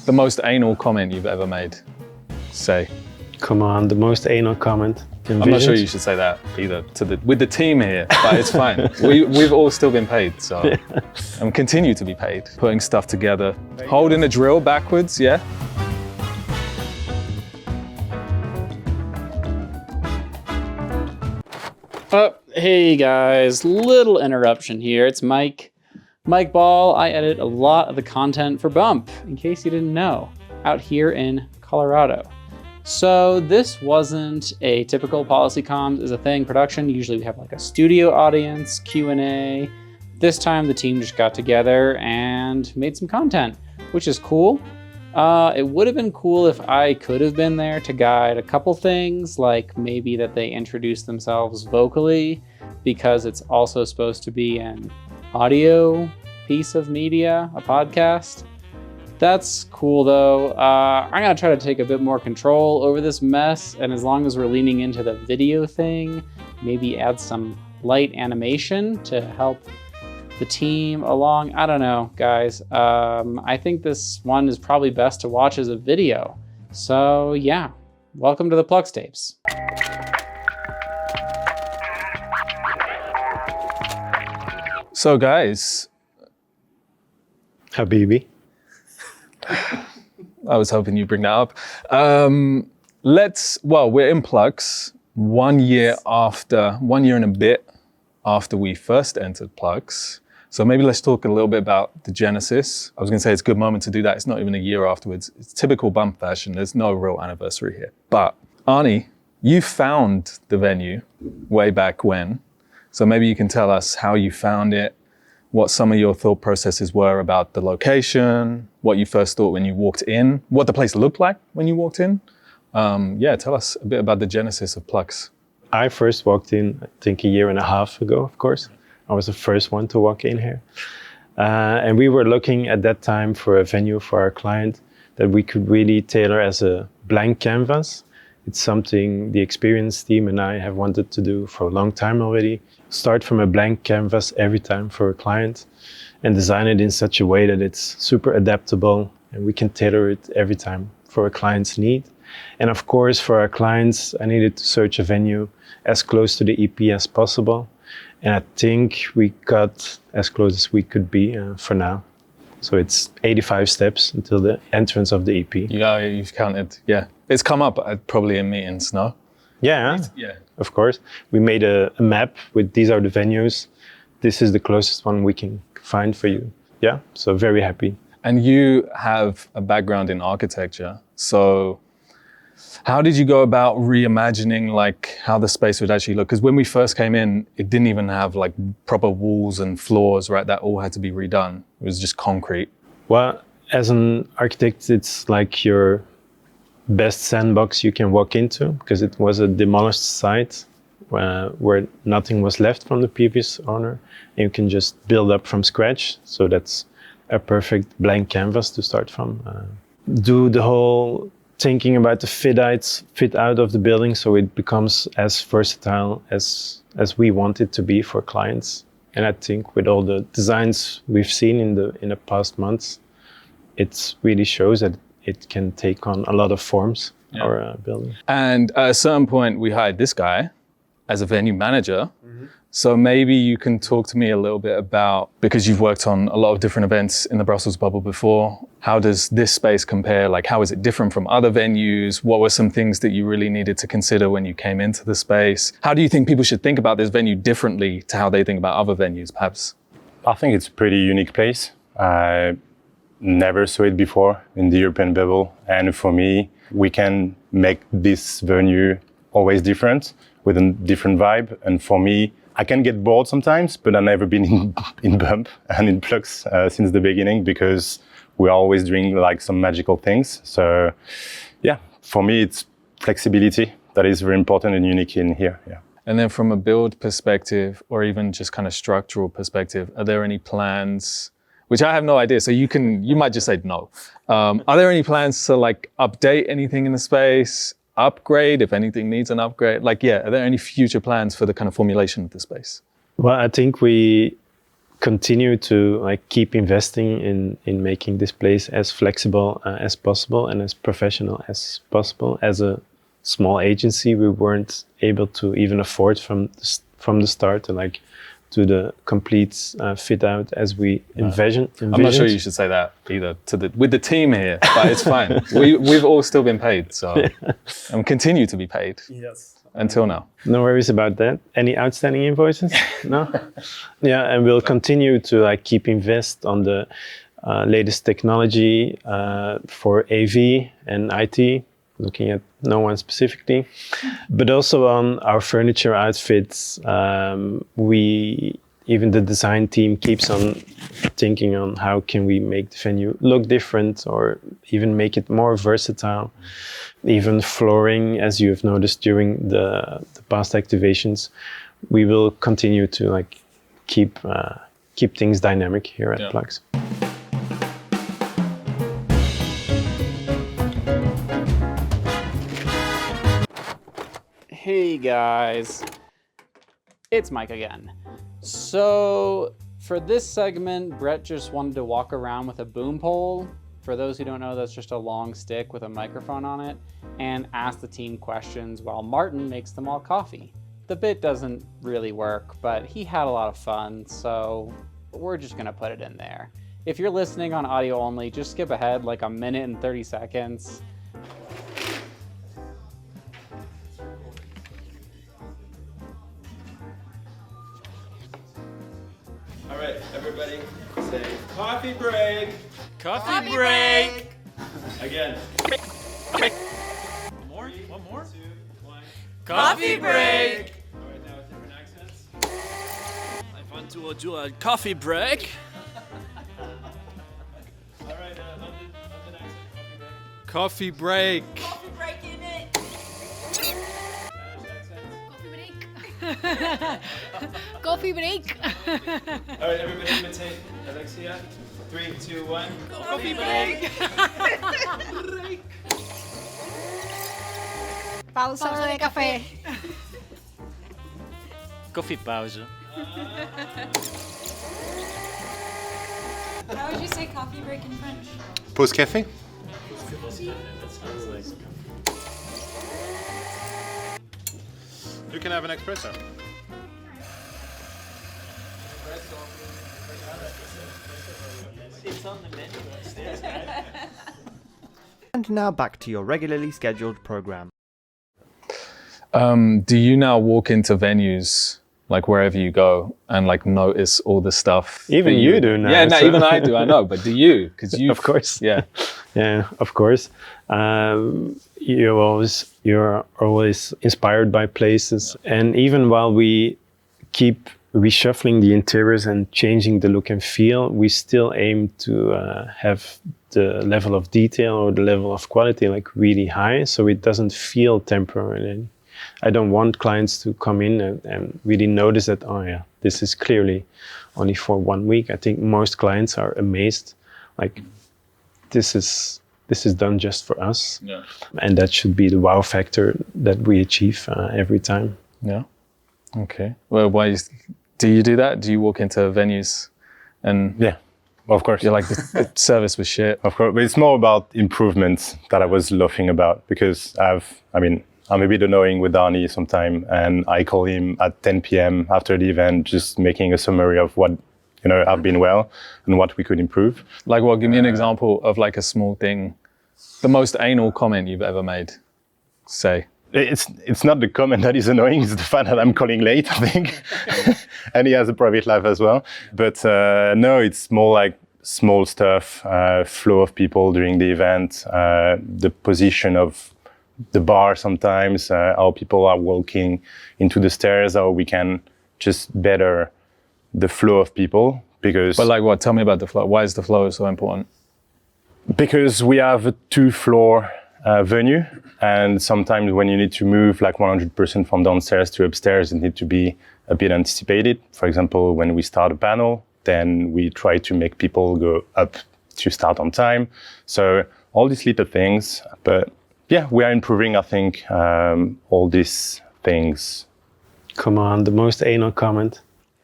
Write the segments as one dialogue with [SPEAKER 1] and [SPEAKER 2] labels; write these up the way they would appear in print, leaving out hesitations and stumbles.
[SPEAKER 1] The most anal comment you've ever made, say.
[SPEAKER 2] Come on, the most anal comment.
[SPEAKER 1] I'm not sure you should say that either with the team here, but it's fine. We've all still been paid, so yeah. And continue to be paid. Putting stuff together, holding a drill backwards, yeah.
[SPEAKER 3] Oh, hey guys, little interruption here. It's Mike Ball. I edit a lot of the content for Bump, in case you didn't know, out here in Colorado. So this wasn't a typical Policy Comms as a thing production. Usually we have like a studio audience, Q&A. This time the team just got together and made some content, which is cool. It would have been cool if I could have been there to guide a couple things, like maybe that they introduce themselves vocally, because it's also supposed to be an audio piece of media, a podcast. That's cool though. I'm gonna try to take a bit more control over this mess, and as long as we're leaning into the video thing, maybe add some light animation to help the team along. I don't know, guys. I think this one is probably best to watch as a video. So yeah, welcome to the Plux Tapes.
[SPEAKER 1] So guys.
[SPEAKER 2] Habibi.
[SPEAKER 1] I was hoping you'd bring that up. We're in Plux 1 year and a bit after we first entered Plux. So maybe let's talk a little bit about the genesis. I was gonna say it's a good moment to do that. It's not even a year afterwards. It's typical Bump fashion. There's no real anniversary here. But Arnie, you found the venue way back when. So maybe you can tell us how you found it, what some of your thought processes were about the location, what you first thought when you walked in, what the place looked like when you walked in. Tell us a bit about the genesis of Plux.
[SPEAKER 2] I first walked in, I think 1.5 years ago, of course. I was the first one to walk in here. And we were looking at that time for a venue for our client that we could really tailor as a blank canvas. It's something the experience team and I have wanted to do for a long time already. Start from a blank canvas every time for a client and design it in such a way that it's super adaptable and we can tailor it every time for a client's need. And of course, for our clients, I needed to search a venue as close to the EP as possible. And I think we got as close as we could be for now. So it's 85 steps until the entrance of the EP.
[SPEAKER 1] Yeah, you've counted, yeah. It's come up probably in meetings, no?
[SPEAKER 2] Yeah, of course. We made a map with these are the venues. This is the closest one we can find for you. Yeah, so very happy.
[SPEAKER 1] And you have a background in architecture. So how did you go about reimagining like how the space would actually look? Because when we first came in, it didn't even have like proper walls and floors, right? That all had to be redone. It was just concrete.
[SPEAKER 2] Well, as an architect, it's like your best sandbox you can walk into because it was a demolished site where nothing was left from the previous owner. And you can just build up from scratch. So that's a perfect blank canvas to start from. Do the whole thinking about the fit out of the building so it becomes as versatile as we want it to be for clients. And I think with all the designs we've seen in the past months, it really shows that it can take on a lot of forms, our building.
[SPEAKER 1] And at a certain point, we hired this guy as a venue manager. Mm-hmm. So maybe you can talk to me a little bit about, because you've worked on a lot of different events in the Brussels bubble before, how does this space compare? Like, how is it different from other venues? What were some things that you really needed to consider when you came into the space? How do you think people should think about this venue differently to how they think about other venues, perhaps?
[SPEAKER 4] I think it's a pretty unique place. I never saw it before in the European bubble. And for me, we can make this venue always different with a different vibe. And for me, I can get bored sometimes, but I've never been in Bump and in Plux since the beginning because we're always doing like some magical things. So yeah, for me, it's flexibility that is very important and unique in here. Yeah.
[SPEAKER 1] And then from a build perspective, or even just kind of structural perspective, are there any plans, which I have no idea, so you might just say no. Are there any plans to like update anything in the space? Upgrade if anything needs an upgrade? Are there any future plans for the kind of formulation of the space?
[SPEAKER 2] Well, I think we continue to like keep investing in making this place as flexible as possible and as professional as possible. As a small agency, we weren't able to even afford from the start to like do the complete fit out as we envisioned.
[SPEAKER 1] I'm not sure you should say that either with the team here, but it's fine. We've all still been paid, so and continue to be paid.
[SPEAKER 3] Yes.
[SPEAKER 1] Until now.
[SPEAKER 2] No worries about that. Any outstanding invoices? No? Yeah, and we'll continue to like keep invest on the latest technology for AV and IT, looking at no one specifically, but also on our furniture outfits. Even the design team keeps on thinking on how can we make the venue look different or even make it more versatile. Even flooring, as you have noticed during the past activations, we will continue to like keep things dynamic here at Plugs.
[SPEAKER 3] Hey guys, it's Mike again. So for this segment, Brett just wanted to walk around with a boom pole. For those who don't know, that's just a long stick with a microphone on it, and ask the team questions while Martin makes them all coffee. The bit doesn't really work, but he had a lot of fun, so we're just gonna put it in there. If you're listening on audio only, just skip ahead like a minute and 30 seconds.
[SPEAKER 5] All right, everybody say coffee break.
[SPEAKER 6] Coffee break!
[SPEAKER 5] Again.
[SPEAKER 6] One more?
[SPEAKER 5] 2, 1.
[SPEAKER 6] Coffee break!
[SPEAKER 5] All right, now with different accents.
[SPEAKER 6] I want to do a coffee break.
[SPEAKER 5] All right, London accent, coffee break.
[SPEAKER 6] Coffee break!
[SPEAKER 7] Coffee break in it.
[SPEAKER 5] Spanish accent.
[SPEAKER 7] Coffee break.
[SPEAKER 5] All right, everybody imitate Alexia. 3, 2, 1.
[SPEAKER 6] Coffee break!
[SPEAKER 7] Pausa de café.
[SPEAKER 6] Coffee pause.
[SPEAKER 7] How would you say coffee break in French?
[SPEAKER 4] Pause café?
[SPEAKER 5] You can have an espresso.
[SPEAKER 6] It's on the menu upstairs.
[SPEAKER 8] And now back to your regularly scheduled program.
[SPEAKER 1] Do you now walk into venues, like wherever you go, and like notice all the stuff?
[SPEAKER 2] Even
[SPEAKER 1] that
[SPEAKER 2] you do now.
[SPEAKER 1] Yeah, no,
[SPEAKER 2] so-
[SPEAKER 1] even I do, I know. But do you? Because you,
[SPEAKER 2] Of course.
[SPEAKER 1] Yeah.
[SPEAKER 2] Yeah, of course. You're always inspired by places, and even while we keep reshuffling the interiors and changing the look and feel, we still aim to have the level of detail or the level of quality like really high, so it doesn't feel temporary. I don't want clients to come in and really notice that, oh yeah, this is clearly only for 1 week. I think most clients are amazed, like this is done just for us.
[SPEAKER 1] Yeah.
[SPEAKER 2] And that should be the wow factor that we achieve every time.
[SPEAKER 1] Yeah. Okay. Well, do you do that? Do you walk into venues and
[SPEAKER 4] Yeah, of course.
[SPEAKER 1] you're like, the service was shit?
[SPEAKER 4] Of course, but it's more about improvements that I was laughing about, because I'm a bit annoying with Arnie sometime, and I call him at 10 p.m. after the event, just making a summary of what, have been well and what we could improve.
[SPEAKER 1] Like what? Give me an example of like a small thing, the most anal comment you've ever made, say.
[SPEAKER 4] It's not the comment that is annoying, it's the fact that I'm calling late, I think. And he has a private life as well. But no, it's more like small stuff, flow of people during the event, the position of the bar sometimes, how people are walking into the stairs, how we can just better the flow of people. Because
[SPEAKER 1] But like what? Tell me about the flow. Why is the flow so important?
[SPEAKER 4] Because we have a 2-floor venue, and sometimes when you need to move like 100% from downstairs to upstairs, it needs to be a bit anticipated. For example, when we start a panel, then we try to make people go up to start on time. So all these little things, but yeah, we are improving, I think, all these things.
[SPEAKER 2] Come on, the most anal comment.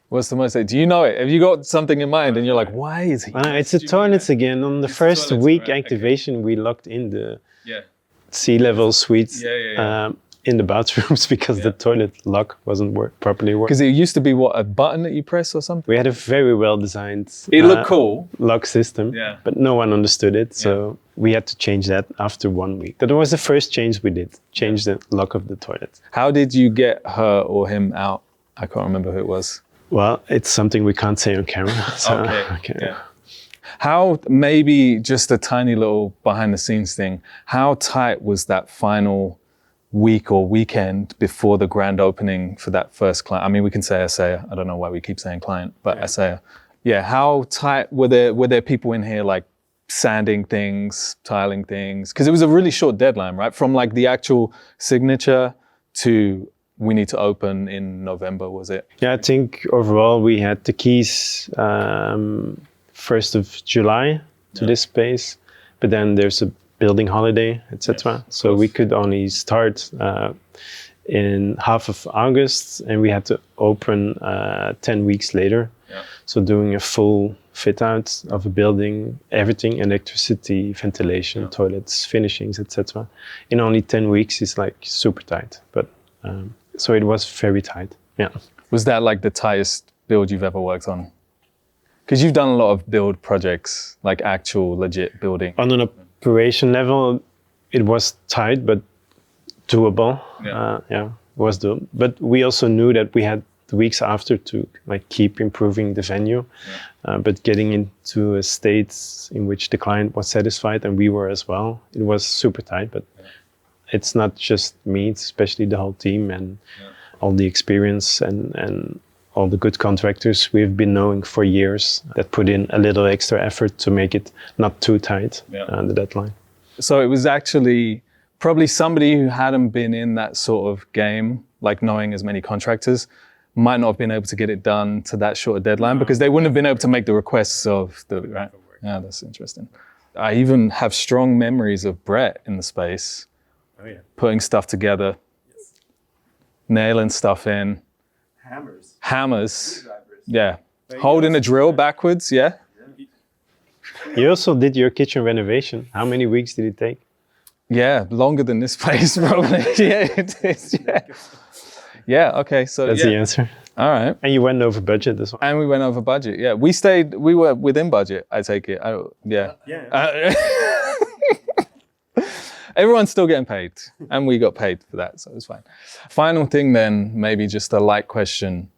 [SPEAKER 1] What's the most? Do you know it? Have you got something in mind? And you're like, why is he?
[SPEAKER 2] It's the toilets again. On the
[SPEAKER 1] It's the
[SPEAKER 2] first
[SPEAKER 1] toilets,
[SPEAKER 2] week
[SPEAKER 1] right, okay.
[SPEAKER 2] activation, we locked in the
[SPEAKER 1] Yeah.
[SPEAKER 2] sea level suites
[SPEAKER 1] Yeah.
[SPEAKER 2] in the bathrooms because the toilet lock wasn't properly working.
[SPEAKER 1] Because it used to be what, a button that you press or something?
[SPEAKER 2] We had a very well designed
[SPEAKER 1] It looked cool.
[SPEAKER 2] lock system,
[SPEAKER 1] Yeah.
[SPEAKER 2] but no one understood it. So we had to change that after 1 week. That was the first change we did, change the lock of the toilet.
[SPEAKER 1] How did you get her or him out? I can't remember who it was.
[SPEAKER 2] Well, it's something we can't say on camera. So,
[SPEAKER 1] Okay. Yeah. How, maybe just a tiny little behind the scenes thing, how tight was that final week or weekend before the grand opening for that first client? I mean, we can say Assayer. I don't know why we keep saying client, but Assayer. Yeah, how tight were there people in here like sanding things, tiling things? Because it was a really short deadline, right? From like the actual signature to we need to open in November, was it?
[SPEAKER 2] Yeah, I think overall we had the keys 1st of July to this space, but then there's a building holiday, etc. So we could only start in half of August, and we had to open 10 weeks later.
[SPEAKER 1] Yeah.
[SPEAKER 2] So doing a full fit out of a building, everything, electricity, ventilation, toilets, finishings, etc. In only 10 weeks is like super tight, but so it was very tight. Yeah.
[SPEAKER 1] Was that like the tightest build you've ever worked on? Because you've done a lot of build projects, like actual legit building.
[SPEAKER 2] On an operation level, it was tight, but doable. It was doable. But we also knew that we had the weeks after to like keep improving the venue, but getting into a state in which the client was satisfied and we were as well. It was super tight, but it's not just me, it's especially the whole team and all the experience and all the good contractors we've been knowing for years that put in a little extra effort to make it not too tight, the deadline.
[SPEAKER 1] So it was actually probably somebody who hadn't been in that sort of game, like knowing as many contractors, might not have been able to get it done to that short a deadline because they wouldn't have been able to make the requests of the, right? Yeah, that's interesting. I even have strong memories of Brett in the space, putting stuff together, nailing stuff in. Hammers. Yeah. Holding a drill backwards, yeah.
[SPEAKER 2] You also did your kitchen renovation. How many weeks did it take?
[SPEAKER 1] Yeah, longer than this place probably. Yeah, it is. Yeah. Yeah, okay. So
[SPEAKER 2] that's the answer.
[SPEAKER 1] All right.
[SPEAKER 2] And you went over budget as well.
[SPEAKER 1] And we went over budget. Yeah, we were within budget, I take it. Everyone's still getting paid, and we got paid for that, so it's fine. Final thing then, maybe just a light question.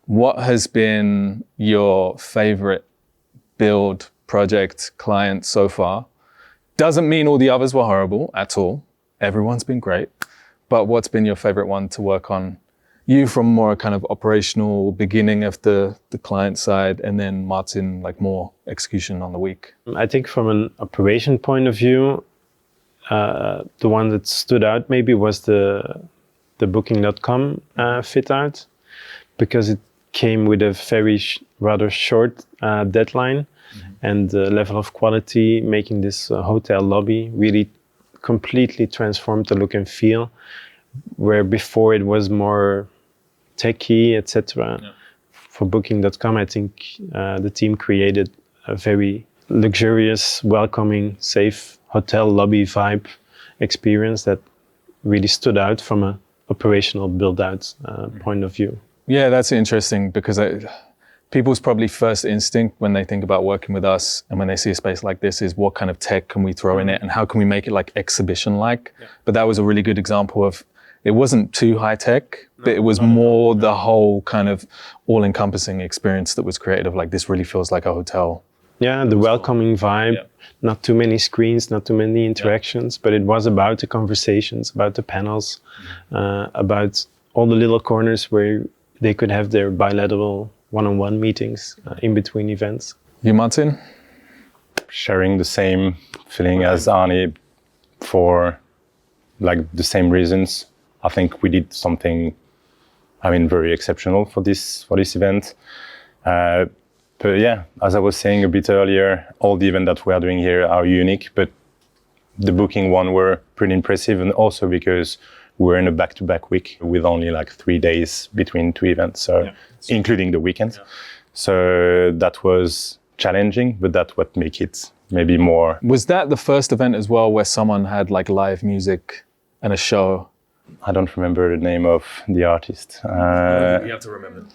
[SPEAKER 1] What has been your favorite build project client so far? Doesn't mean all the others were horrible at all. Everyone's been great. But what's been your favorite one to work on? You from more kind of operational beginning of the client side, and then Martin, like more execution on the week.
[SPEAKER 2] I think from an operation point of view, the one that stood out maybe was the booking.com fit out, because it came with a very rather short deadline and the level of quality, making this hotel lobby really completely transformed the look and feel, where before it was more techy, etc. For booking.com, I think the team created a very luxurious, welcoming, safe hotel lobby vibe experience that really stood out from a operational build-out point of view.
[SPEAKER 1] Yeah, that's interesting because people's probably first instinct when they think about working with us and when they see a space like this is what kind of tech can we throw in it and how can we make it like exhibition-like? But that was a really good example of it wasn't too high tech, but it was more the whole kind of all-encompassing experience that was created of like, this really feels like a hotel.
[SPEAKER 2] Yeah, the welcoming vibe, not too many screens, not too many interactions, but it was about the conversations, about the panels, about all the little corners where they could have their bilateral one-on-one meetings in between events.
[SPEAKER 1] You, Martin?
[SPEAKER 4] Sharing the same feeling as Arnie for like the same reasons. I think we did something, very exceptional for this event. But yeah, as I was saying a bit earlier, all the events that we are doing here are unique, but the booking one were pretty impressive, and also because we're in a back-to-back week with only like 3 days between two events, so including the weekends. So that was challenging, but that's what makes it maybe more.
[SPEAKER 1] Was that the first event as well where someone had like live music and a show?
[SPEAKER 4] I don't remember the name of the artist.
[SPEAKER 1] You have to remember.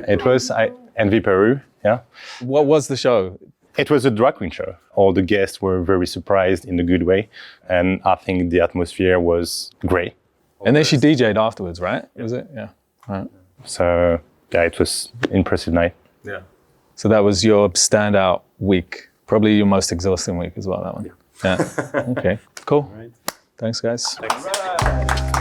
[SPEAKER 4] It was Envy Peru, yeah.
[SPEAKER 1] What was the show?
[SPEAKER 4] It was a drag queen show. All the guests were very surprised in a good way. And I think the atmosphere was great.
[SPEAKER 1] And then she DJ'd afterwards, right? Was it? Yeah. Right.
[SPEAKER 4] So yeah, it was impressive night.
[SPEAKER 1] Yeah. So that was your standout week. Probably your most exhausting week as well, that one. Yeah. Okay, cool. Thanks, guys.
[SPEAKER 5] Right.